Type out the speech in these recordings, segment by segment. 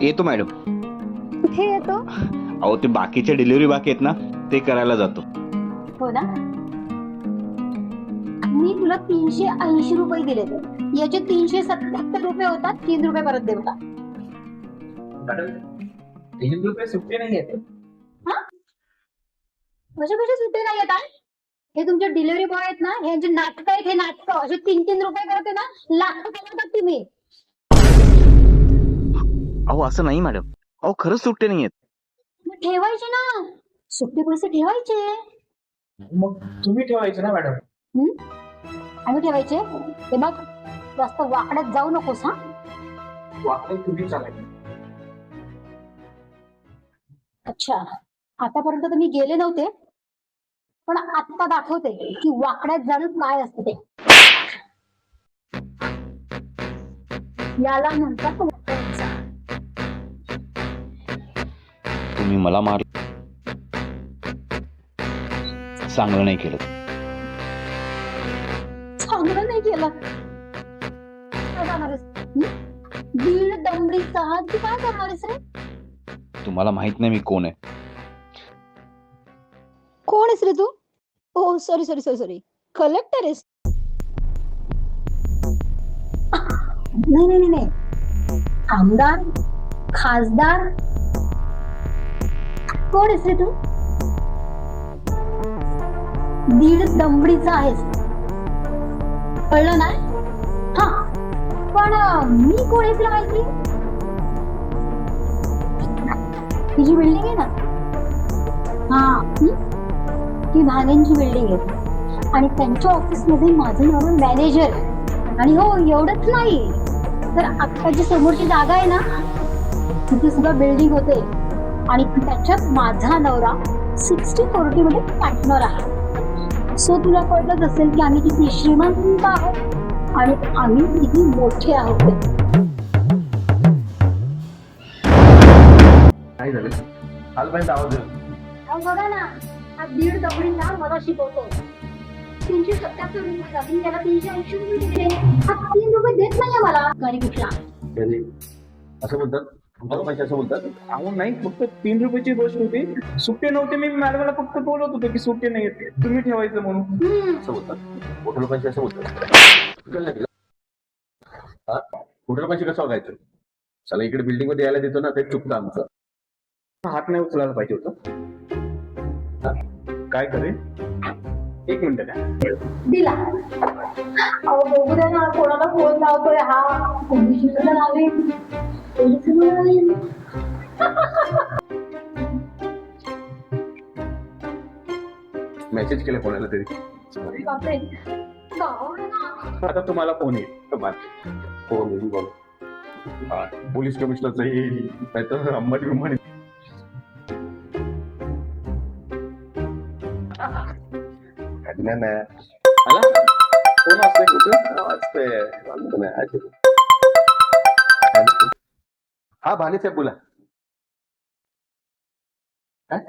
येतो मॅडम. कुठे येतो? अहो ते बाकीचे डिलिव्हरी बाकी आहेत ना, ते करायला जातो. हो ना. मी तुला 380 रुपये दिले, याचे 377 रुपये होतात. 3 रुपये परत दे मला. मॅडम 3 रुपये सुट्टे नाही येत. कसे सुट्टे नाही येतात? हे तुमचे डिलिव्हरी बॉय आहेत ना, हे जे नाटक आहेत, हे नाटक असे 3-3 रुपये करते ना, लाख कमवतात तुम्ही. अहो असं नाही मॅडम, अहो खरंच सुट्टे नाही आहेत. मग ठेवायचे ना, सुट्टे पैसे ठेवायचे. मग तुम्ही ठेवायचे ना मॅडम. आम्ही ठेवायचे. ते बघ, जास्त वाकड्यात जाऊ नकोस. हा, वाकडे तुम्ही चालायचं. अच्छा. आतापर्यंत तर मी गेले नव्हते, पण आत्ता दाखवते की वाकड्यात जाणं काय असतं ते. याला म्हणतात वाकड्यात जा. तुम्ही मला मार चांगलं नाही केलं. चांगलं नाही केलं. काय करणार आहेस? दीड दमडीचा हात तू काय करणार आहेस रे? तुम्हाला माहित नाही मी कोण आहे. कोण आहेस रे तू? ओ sorry sorry sorry sorry, collector आहेस? नाही नाही नाही, आमदार, खासदार, कोण आहेस रे तू? दीड दमडीचा आहेस, कळलं ना? हा, पण मी कोण आहे तुला माहिती? तुझी बिल्डिंग आहे ना, हा, ती भाण्यांची बिल्डिंग आहे आणि त्यांच्या ऑफिस मध्ये माझं नाव मॅनेजर. आणि हो, एवढंच नाही तर आत्ताची समोरची जागा आहे ना, तिथे सुद्धा बिल्डिंग होते आणि त्याच्यात माझा नवरा 60-40 मध्ये पार्टनर आहे. सो तुला कळलंच असेल की आम्ही किती श्रीमंत आहोत आणि आम्ही किती मोठे आहोत. काय झालं? आलपर्यंत आवाज येतो. बघा ना, हा दीड दमडीचा मला शिकवतो. 377 रुपये जातील, त्याला 380 रुपये दिले. हा 3 रुपये देत नाहीये मला. गाडी कुठला असं बोलतात? असं बोलतात? अहो नाही, फक्त 3 रुपयाची गोष्ट होती. सुट्टे नव्हते. मी मॅडमला फक्त बोलत होतो की सुट्टे नाही येते, तुम्ही ठेवायचं म्हणून. असं बोलतात मोठ्या लोकांची. असं बोलतात मोठ्या लोकांशी कसं बघायचं? चला इकडे बिल्डिंग मध्ये यायला देतो ना, ते चुकतं आमचं. हात नाही उचलायला पाहिजे होतं. काय करेल? 1 मिनिट द्या. दिला. अहो बघू द्या ना, कोणाला फोन लावतोय हा. पोलिसाला लावेल. मेसेज केलं कोणाला तरी. बापरे. आता तुम्हाला फोन येईल. फोन येईल बघ. पोलीस कमिशनरचं येईल, नाही तर अंबानी बिंबानी. कोण असतंय? कुठं वाजतंय? हा भाने साहेब बोला. काय?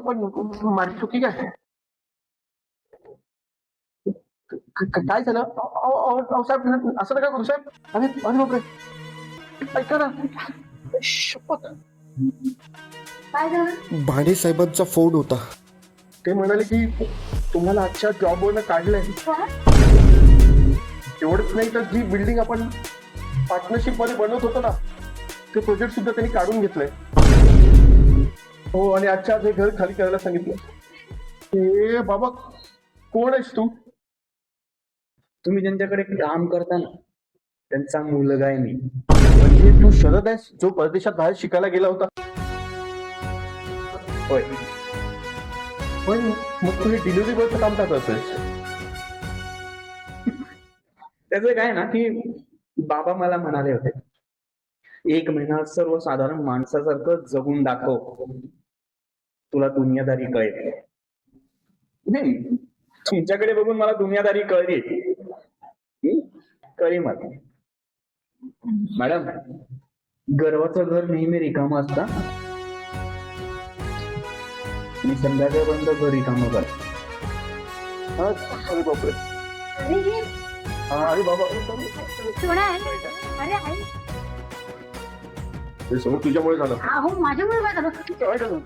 पण माझी चुकी काय? काय झालं? साहेब असं नका करू साहेब. अरे अरे बापरे, ऐका ना. शपथ. काय झालं? भाणे साहेबांचा फोन होता. ते म्हणाले की तुम्हाला आजच्या जॉबवरनं काढलंय. एवढंच नाही तर जी बिल्डिंग आपण पार्टनरशिप मध्ये बनवत होतो ना, ते प्रोजेक्ट सुद्धा त्यांनी काढून घेतलंय. हो, आणि आजच्या आज हे घर खाली करायला सांगितलं. हे बाबा, कोण आहेस तू? तुम्ही ज्यांच्याकडे काम करता ना, त्यांचा मुलगा आहे मी. म्हणजे तू शरद आहेस, जो परदेशात बाहेर शिकायला गेला होता? होय. पण मग तू हे डिलिव्हरी बॉयचं काम का करतोयस? त्याचं काय ना की बाबा मला म्हणाले होते, 1 महिना सर्वसाधारण माणसासारखं जगून दाखव, तुला दुनियादारी कळेल. नाही, तुमच्याकडे बघून मला दुनियादारी कळली. कळली मला. मॅडम, गर्वाचं घर नेहमी रिकामं असतं. मी संध्याकाळपर्यंत घर रिकामं कर. अरे बापरे. अरे अरे बाबा. सोना आहे. अरे आई हे सगळं तुझ्यामुळे झालं. अहो माझ्यामुळे काय झालं काय झालं?